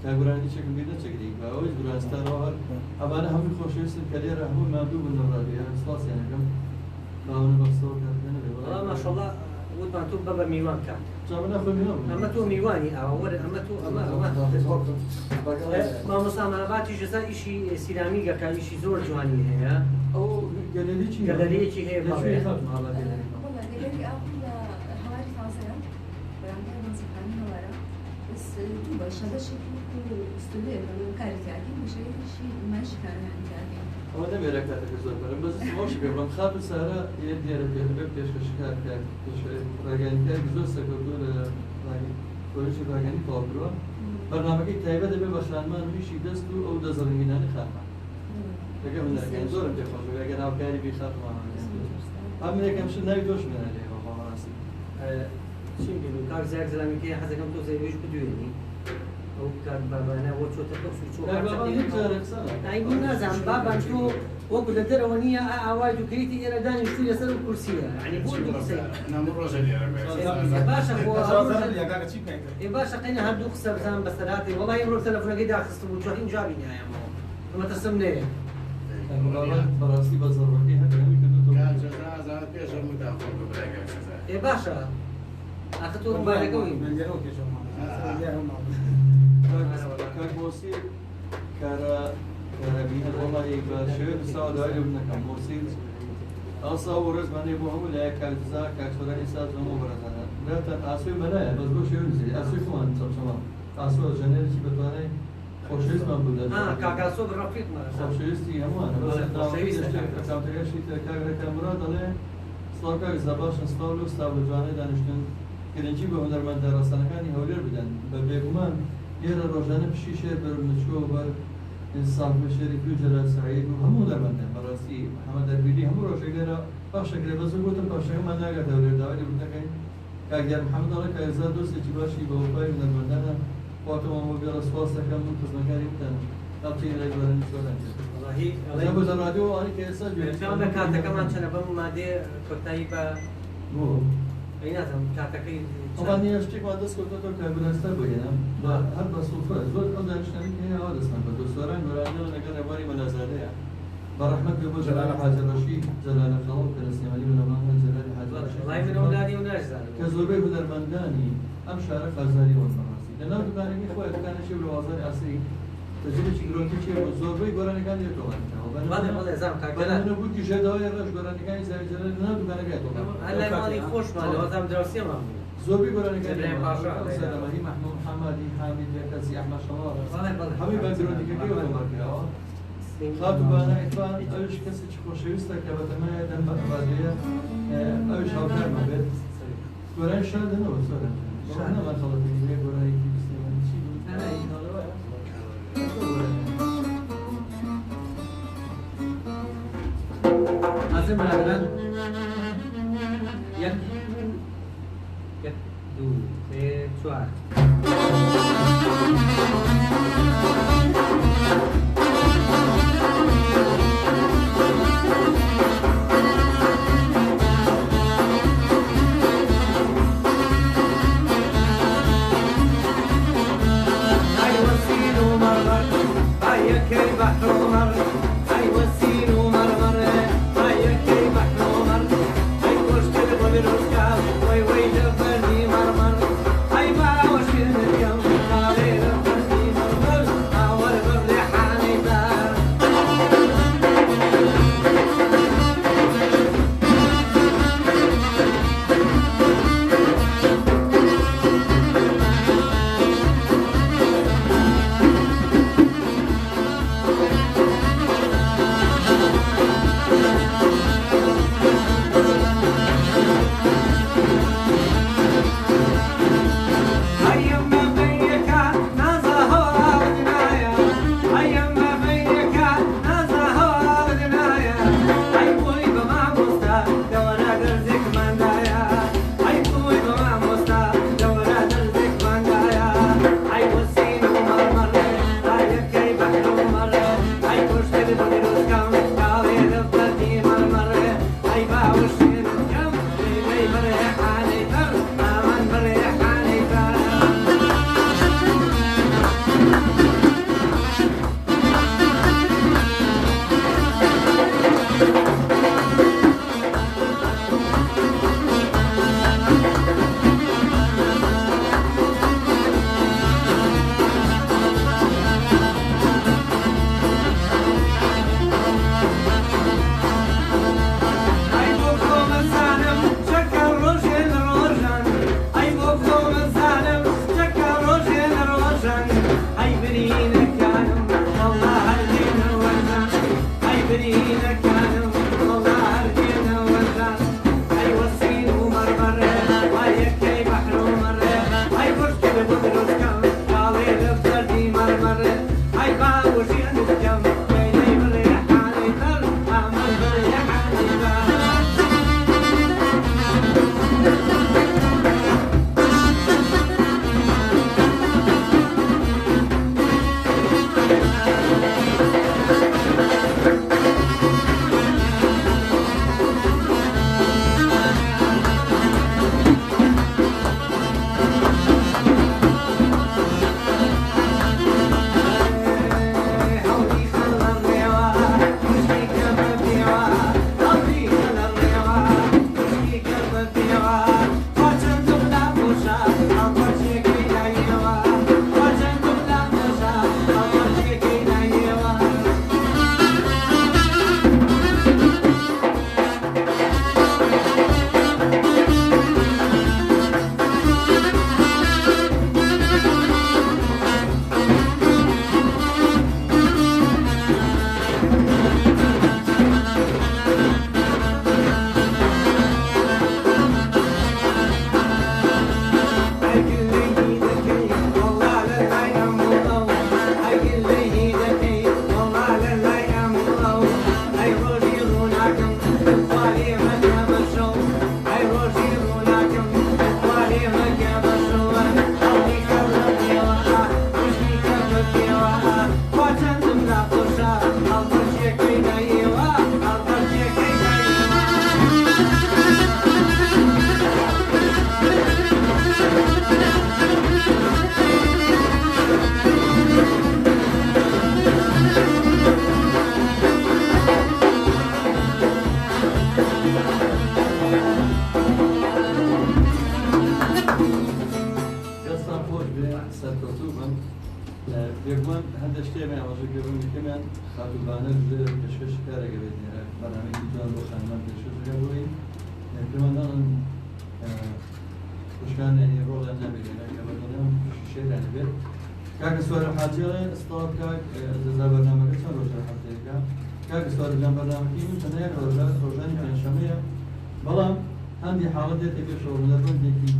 کاگورانی چێکم بیر نەچەکری بە ئەوەی گورانستانەوە هەر ئەمانە هەمووی خۆشویستن کە لێرە هەمووی مادوو بوون لەم ڕادیۆیە سپاسیانەکەم باوەنە بەخسەوە کاتەکەنە والله ما شاء الله وتمان تۆ بەبە میوان کات جامە ناخۆی میوان ئەمە تۆ میوانی ئەوە ئەمە تۆ مامۆستا مەهاباتیش ئێستا ئیشی سیرامیکەکە ئیشی زۆر جوانی هەیە ئەو گەلەریی گەلەریەکی هەیە لەشوێی خەڵک گەلەری ئاو لە هەواری تازەیە بەرامبەر مەنزەکانی هەوارە بەس دوو بەشە بەشێکی ستودیۆ کارێتیاتی بەشێکی نمایشکارانی کاری ئەوە نەبێرە کاتێکە زۆر بەرم بەس خۆشی پێ بڵم خات و سارە یە دیارە پێ پێشکەشکار کار ڕاگەنیکاری زۆر سەرکەوتووە لە پۆلیسی ڕاگەنی تەواو بەرنامەکەی تایبەت دەبێ بە خانمان ویشی دەست و ئەو دەزەڕنگینانە خانمان لەگەڵ هونەرەکانی زۆرم پێ خۆش ئەگەر ناوکاری بی خاتمان ئەم یەکەم شت ناوی تۆش مێنە لێەوە بەڕاستی چی بگویم کار زیاد زەلامیکەی حەزەکەم تۆ زەویش بدوێنی ئەو کار بابانە بۆ چۆتە بەخش و چۆ نازانم بابان تۆ وەکو لە دەرەوە نییە ئاوای دوکەیتی ئێرە دانیشتوی لەسەر و کورسیە یعنی بۆ دوو قسەی باشە باشە قەینە هەردوو قسە بزان بەسەراتی وەڵی ئەمڕۆ تەلەفۆنەکەی داخستم و چۆین جوابی نایەمەوە ئەمە تەسم نەیە بەڕاستی بە زەڕەکەی هەکەمی باشە ئاخە تۆ ڕووبارەکەوی کاک بۆسیر کارەبینە وڵی بە شێوێ ساواداری بنەکەم بۆسیر ئاسا و ڕێزمانێ بۆ هەموو لایە کاکزا کاکسۆرە ئێستا هەموو بەرەزانە دەتە ئاسوی مەلایە بەس بۆ شێوێ نزیری ئاسوی خۆمان چەمچەمان ئاسوە ژەنێرێکی بەتوانێت خۆشەویستمان بوو کاکاسۆ بڕەفیقمە خۆشەویستی هەمووانە کاوتەکەشی کاگرەکە مرا دەڵێ سڵاو کاکزا باشن سپاول و ستاو جوانەی دانیشتن گرنگی بە هونەرمەندە ڕاستانەکانی هەولێر بدەن بە بێگومان ئێرە ڕۆژانە پشی شێر بەرمچۆ بەر ئینسان بەشێری و جەلال سعید و هەموو دەرمەندە بەڕاستی محەممەد دەربیلی هەموو ڕۆژێک لێرە پاشەکرێ بەزە گوتم پاشەکەمان ناگات هەولێر داوای بودەکەین کاگیان محەممەد دەڵێ کاکزا دۆستێکی باشی بە وەفای هونەرمەندانە خواتەوە بێڵە سپاس دەکەم و خزمەتکاری بتەن هەڵچین لای گۆرانی چۆران بۆ رادیۆ ئەوانی کە ئێستا بە کاتەکەمان چەنە بەم مادێ کۆتایی بە نازم کاتەکەی ئەوانی شتێکمان دەست کۆتەوە کە بەدەستە بگەێنم هەر بە سوفرە زۆر ئەو دانیشتنی هەیە ئەوە دەستان بە دۆسۆران گۆرانیەوە لەگەڵ ڕێبواری مەنازادەیە بەڕەحمەت بۆ جەلال حاجی ڕەشید جەلالە خەڵڵ کە لە سینەمایی بنەمامان جەلالی حاجی ڕەشید کە زۆربەی هونەرمەندانی ئەم شارە خەزاری وەن بەڕاستی لەناو دوکانێکی خۆی دوکانێکی لە وازاری ئاسری تەجربێکی گرۆکێکی زۆربەی گۆرانەکان لێتۆڵانەوە بووکی ژێداوای ڕێژ گۆرانەکانی زاوی جەلال لەناو دوکانەکەی هەلای ماڵی خۆشمان لەوەتام دراوسێمان زۆربەی گۆرانەکانی سەلەمەهی محمود حەمادی حامید کەسی ئەحمەد شەڵار هەمووی بەنگرۆتیکەکەی وەڵامەکراوە خات و بانایتوان ئەوش کەسێکی خۆشەویستە کە بەتەمایە دەم بە ئەبادەیە ئەوش هاوکارمان بێت گۆرانی شادنەوە سۆرە نەمان خەڵەتی بێ گۆرانێکی بستێمانی چی حاضر بەرادران یەک دوو سێ چوار بێگومان هەندێک شتێمان ئەوەژە گەڕونیکەمان خاتوبانە ژێر پێشکەش کارێکە بێت بەنامەیەکی جوان بۆ خانمان پێشکەشەکە بۆی پێمەنداڵن خوشکان ینی ڕۆڵیان نابێت کە بەدەنێم شێران بێت کاکە سوارە حاجیڵێ ئەستاڵ کاک جەزا بەرنامەکە چەند ڕۆژە هەفتەیەکە کاکە سوارە جان بەرنامەکەی من چەندە یەک ڕۆژانی پێنجشەمەیە بەڵام هەندی حاڵەت دێتە پێشەوە لەبەردێکی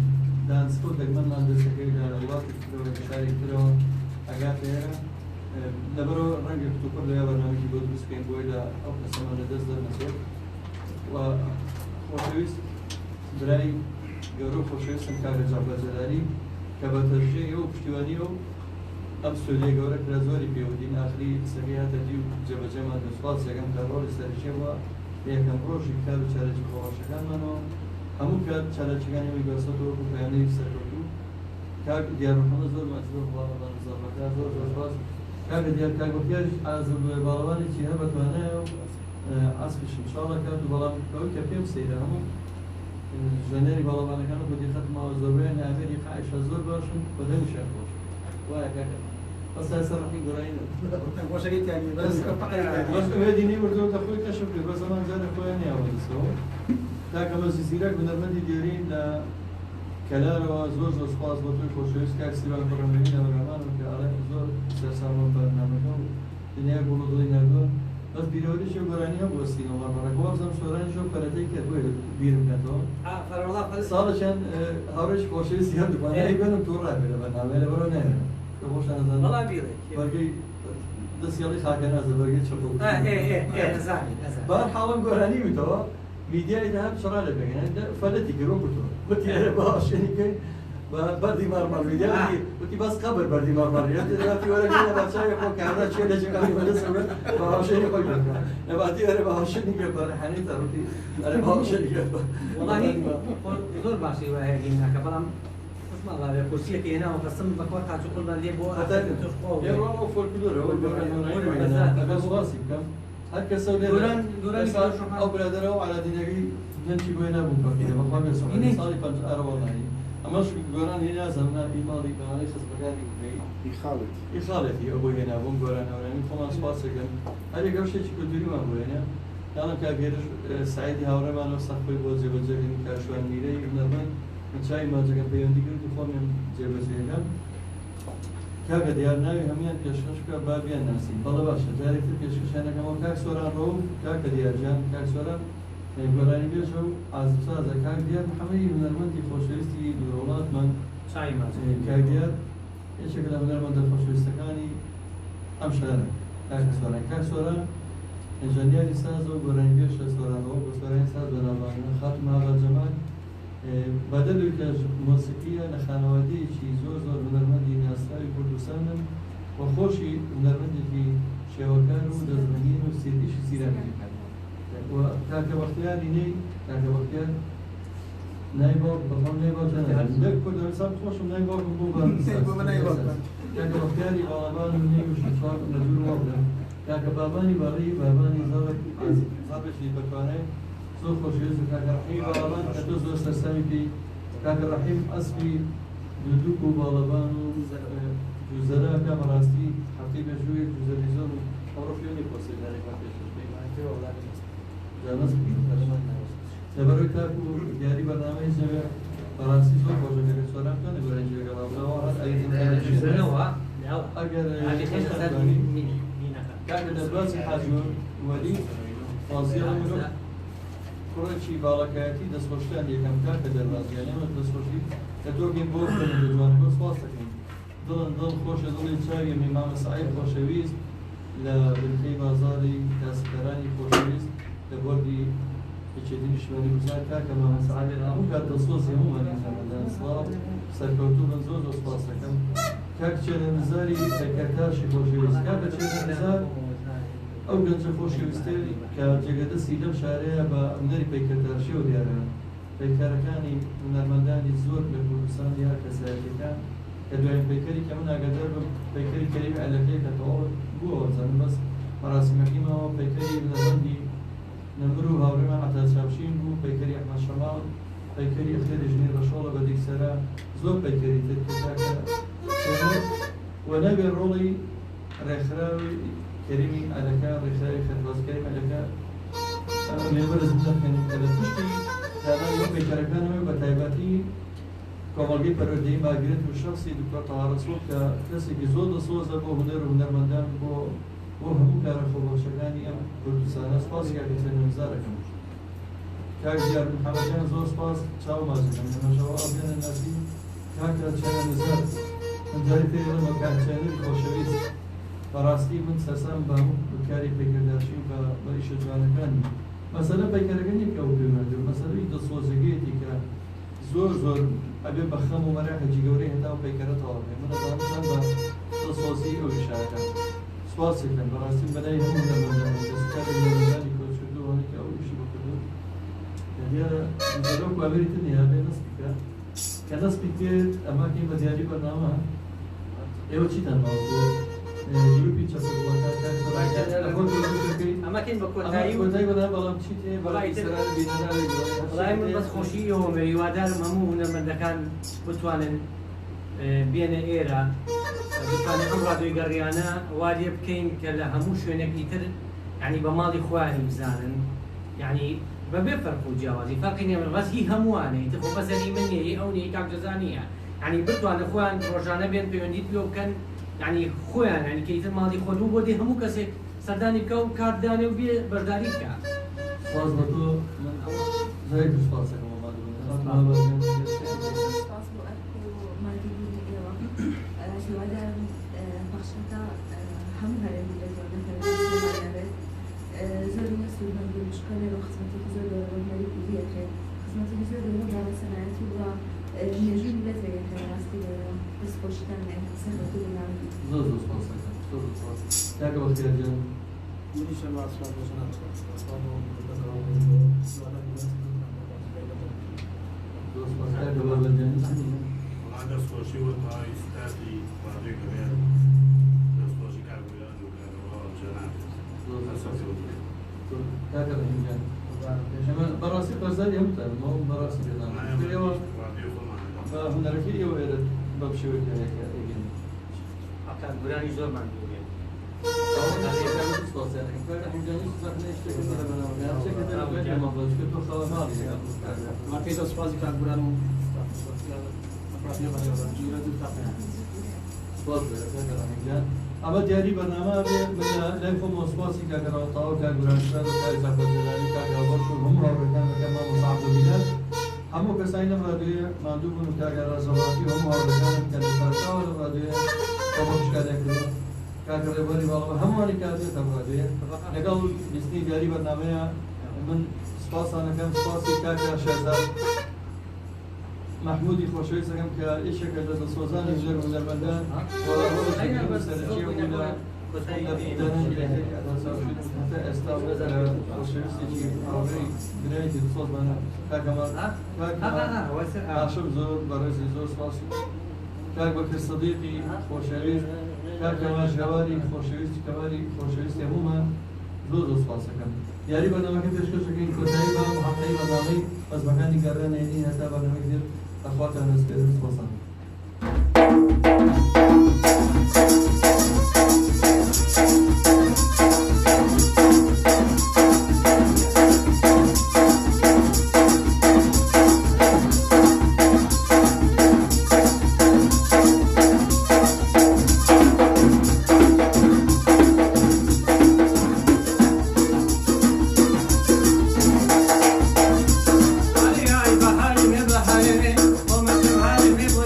دانسکۆ دەگمەنمان دەستەکەی لە وڵاتی ترەوە شاری ترەوە ئەگات لێرە لەبەرەوە ڕەنگە کتوپڕ لە بەرنامەی بۆ دروستکەین بۆی لە ئەو قسەمانە دەست دەرنەچێت و خۆشەویست برای گەورە و خۆشەویستم کاکە جەعفەر جەلانی کە بە تەرجەی ئەو پشتیوانی و ئەم سولێ گەورە کرا زۆری پێوەدین ئاخری سەری هاتە دی و جێبەجێمان دەسوڵات سێگەم کە ڕۆڵی سەرچێوە یەکەم ڕۆژی کار و چارەکی خۆڕەشەکانمانەوە هەموو کات چارەکیەکانی وی بەسەتەوە و پەیامەیەکی سەرکەوتوو کاک دیارڕەحمەد زۆر مەجبور باڵەوان زەڵمەکە زۆر سپاس کاکە دیار کاکۆکیاش ئازم باڵەوانێکی هەیە بەتوانایە و ئاسپیش انشاڵڵا کات و بەڵام ئەوەی کە پێم سەیرە هەموو ژەنێری باڵەوانەکان و بەدیقەت ماوە زۆربەیان ئامێری عایشە زۆر باشن بەدەمیشیان خۆش وایە کاکە بەس تا سەرڕەحی گۆڕینەوە بەس ئەوێدینی وردەوە کە خۆی کەشف کرد بەس ئەمان جارە خۆیان نیاوەدەسەوە تاکە مەسی زیرەک بنەرمەندی دێرین لە کەلارەوە زۆر زۆر سپاس بۆ توی خۆشەویست کاک سیروان بەڕەمەوی لە بەرنامانم کە ئاڵێ زۆر سەرسامە بەرنامەکە و دنیا گوڵ و دڵی نردووە بەس بیرەوەریشی و گۆرانی هەبووە سینەما بەڕێک وەرزەم شۆرانیش و پەرەتەی کرد بۆیە بیرم کاتەوە ساڵێکیان هاوڕێش خۆشەویستی هەردووانەی بێنم توو ڕابێ لە بەرنامەیە لەبەرەوە نایێنم کە خۆشان نەزانم بەرگەی دەستیاڵی خاکە نازە بەرگەی چەپڵ بەهەرحاڵم گۆرانی وتەوە میدیای دەهات چڕا لە بێگەن فەلەتی گرۆ بتووە وتی ئەرێ باشێنیکەی بەردی مارمەڵ میدیای وتی بەس قەبر بەردی مارمەڵیەتی دەباتی وەرە لە بەچاوی خۆ کامرا چێ لە جێگانی بەدەستەوە بەهاشێنی خۆی بکە دەباتی ئەرێ بەهاشێنی گە بەرەحەنەی تەڕوتی ئەرێ بەهاشێنی گە وڵانی زۆر باشی وایە گەیناکە بەڵام ماڵاوێ کورسیەکە هێناوە قەسم بەکوە قاچ و قوربان لێ بۆ ێڕۆ فۆلکلۆرەوە باسی بکەم هەر کەسە ئەو برادەرەوە عەلادینەکەی نەنچی بۆی نابوو کۆکیدە بەخوا بێسەوە ساڵی پەنجارە وەڵایی ئەمەش گۆران هێنازم نابی ماڵی بەوانەی خزمەکانی ئیخاڵێتی ئەو بۆ هێنابووم گۆرانەوەرانی خۆمان سپاسەکەم هەر یەکە شتێکی کولتوریمان بۆ هێنا یاڵم کاگێرش سعیدی هاوڕێمانەوە سەخۆی بۆ جێبەجێکردنی کاشوان میرەی نەرمەند چای ماجەکە پەیوەندی کرد و خۆمیان جێبەجێەکەم کاکە دیار ناوی هەمویان پێشکەش بکە با بیان ناسی بەڵێ باشە جارێکتر پێشکەشانەکەمەوە کاک سۆران ڕۆ و کاکە دیارجان کاک سۆران گۆرانی بێژە و ئازسازە کاک دیار محەمەدی هونەرمەندی خۆشەویستی دووڕوڵاتمان چای کاک دیار یەکێک لە هونەرمەندە خۆشەویستەکانی ئەم شارە کاک سۆران ئەنجانیاری سازە و گۆرانی بێش لە سۆرانەوە بۆ سۆرانی ساز بەناوبانە خاتم ئاغا جەمال بەدەلوی کە مۆسیقیە لە خانەوادەیەکی زۆر زۆر هونەرمەندی ناسراوی کوردستانن و خۆشی هونەرمەندێکی شێوەکار و دەزمەنین و سێدیشی سیرانی و کاکە بەختیاری نەی کاکە بەختیار نایباو بەخۆم نایباو جەنەدەک کوردستان خۆشم نایباوکم بۆ کاکە بەختیاری باڵەبان و نەی و شفاق لە دوور وەڵدە کاکە بابانی باڕی بابانی زەڵبێکی بەتوانێ زۆر خۆشویست کاکە ڕەحیم باڵەبان کە تۆ زۆر سەرسامی پێی کاکە ڕەحیم ئەسپی دوودوک و باڵەبان و جوزەرە کە بەڕاستی هەفتەی پێشووی جوزەری زۆر ئەوڕۆ فێنی پۆسێدارێکمان پێشوو لەبەرەوەی کاک و دیاری بەرنامەی زەوێ بەڕاستی زۆر خۆشەکە سۆران بکەن لەگۆرانی جێگەڵاوەوە هەر ئەگەر کاکە دەباسی حاجی وەلی فازیڵە مرۆڤ کوڕێکی باڵەکایەتی دەستخۆشیان یەکەم کار کە دەربازیان ئێمە دەستخۆشی کە تۆگەین بۆ بکەن لە جوان بۆ سپاس دەکەین دڵن دڵ خۆشە دڵی چاوی مامە سعید خۆشەویست لە بنکەی بازاڕی کاسبکارانی خۆشەویست لە بۆردی هیچێتنی شوێنی گوزار کاکە مامە سعید هەموو کات دەسۆزی هەموومانی زەمەدان سڵاو سەرکەوتوو بن زۆر زۆر سپاس دەکەم کاک چێنە نزاری سەرکەرتاشی خۆشەویست کاکە چێنە نزار ئەو گەنجە خۆشەویستەی کە جێگەدەستی لەم شارەیە بە ئەمنەری پەیکەرتاشی و دیارە پەیکارەکانی هونەرمەندانی زۆر لە کوردستان یا کەسایەتیەکان کە دوایین پەیکەری کە من ئاگادار بم پەیکەری کەریمی عەلەکەی کە تەواو بووەوە زانم بەس مەراسیمەکەیمەوە پەیکەری هونەرمەندی نەمر و هاوڕێمان عەتا چاوشین بوو پەیکەری ئەحمەد شەماڵ پەیکەری ئەختێری ژنی ڕەشۆڵە بە دیکسەرە زۆر پەیکەری تر کە ونبي الرولي رخراوي كريمي علىكا رخراوي خرباز كريم علىكا لێبەرز بدەکەن کە لە پشتی دانای ئەو پەیکەرەکانەوە بە تایبەتی کۆمەڵگەی پەروەردەیی ماگرێت و شخصی دکتۆر تەها ڕەسوول کە کەسێکی زۆر دەسۆزە بۆ هونەر و هونەرمەندان بۆ هەموو کارە خۆبەخشەکانی ئەم کوردستانە سپاس کاکە سەرنوزارەکەم کاک دیار محەممەدیان زۆر سپاس چاو مازەکەم لەمەشەوە ئەبێنە ناسی کاکە چەنەنزار ئەمجاری پێ لەمە کاکچێنەری خۆشەویست بەڕاستی من سەسام بە هەموو کاری پێکرداشی بە ئیشە جوانەکانی مەسەلە پەیکەرەکە ئەو پێوەندە مەسەلەی دەسۆزەگەیەتی کە زۆر ئەبێ بە خەم و مەراکەجی گەورەی هەتا و پەیکەرە تەواو بێ من دەزانم بە دەسۆزی ئەو ئیشارەکە سواسێکن بەڕاستی بەلای هەموو لەمەندان دەستکاری لەمەندانی کۆچکردووانێک ئەو ئیشی بکردو دیارە زەرۆک باوێری تر نیە بێ دەست بکە کە دەست بکرێت ئەماکەی بە دیاری بەرنامە ئێوە چیتان ماوە بۆ گروپی ئەمە کەین بە کۆتایی بەڵام چیت بەڵای من بەس خۆشیەوە هیوادارم هەموو هونەرمەندەکان بتوانن بێنە ئێرە بتوانێت ئەم ڕادیۆی گەڕیانە وا لێ بکەین کە لە هەموو شوێنێکی تر یعنی بە ماڵی خۆیانی بزانن یعنی بەبێ فەرق و جیاوازی فەرقی نییە من بەس هی هەمووانەی تر خۆ بەسەری من نیە ئەو نیە کاک جەزانیە یعنی بتوانن خۆیان ڕۆژانە بێن پەیوەندیت پێ بکەن یعنی خۆیان ینی کەیتر ماڵی خۆ بۆ دێ هەموو کەسێک سەردانی بکە و کاردانێ و بێ بەشداری بکە سپاس بە تۆ زای سپاسەکەم سپاس بۆ ئەرک و مادیبوونی ئێوە هیوادارم بەخشەکە هەموو هەرێمی لە گەورەکەوێت زۆر سوودمەند و چکە لێرە خزمەتێکی زۆر گەورە بەرنەری پێدیەکرێت خزمەتێکی زۆر گەورە بۆ سەنایەتی وە مێژووی میلەتێکە ڕاستی دەستخۆشیتان سەر بەتۆ بناوی زۆر سپاسەکەم زۆر سپاس کاکە بەختیارجان منیشم واسفاد باشم دەستخۆشی وەتا ئیستاتی ڕادیۆ گەورەیە دەستخۆشی کارگویان و کارەوە جەناب کاکە ڕەحیمجان بەڕاستی بەزاری هەمووتان بەڕاستی پێدانەوە بە هونەرەکەی ئێوە ئێرە بە شێوەیەک ئەگەن کارگورانی زۆرمان دوورێت ما پێدا سوپاسی کارگوران و ئەمە دیاری بەرنامە بێ لای خۆم سپاسی کاکەڕاوتاوە کارگورانشان و کاری زەحمەتجەلانی کاکەڵبەش و هەموو هاوڕێکانەکەم مامۆستا عەبدولمیلات هەموو کەسانی لەم ڕادیۆیە ماندوو بوون و کاکە ڕازەڵاتی و هەموو هاوڕێکانم کە لە سەرتاوە لەم ڕادیۆیە کۆمەڵشکاریان کردووە کاکە ڕێبەری باڵەوە هەمووانی کاتێت ئەم ڕادیۆیە لەگەڵ بیستنی دیاری بەرنامەیە من سپاسانەکەم سپاسی کاکە شێرزاد محمودی خۆشەویستەکەم کە ئیشێکە لە دەسۆزانی ژێر هونەرمەندان ئێستا خۆشەویستێکی ئاوڕێی بنایەتی دەسۆزمانە کاکەماشم زۆر بەڕێزی زۆر سپاس کاک بەکر سەدیقی خۆشەویست کاکەما ژەواری خۆشەویستی کەواری خۆشەویستی هەموومان زۆر سپاسەکەم یاری بەرنامەکە پێشکەشەکەین کۆتایی بە حەقەی بەرنامەی بەزمەکانی گەڕانێنی هەتا بەرنامەی دێر أخواتنا نسبة سپاسان بهاری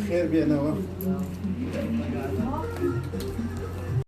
خير بينه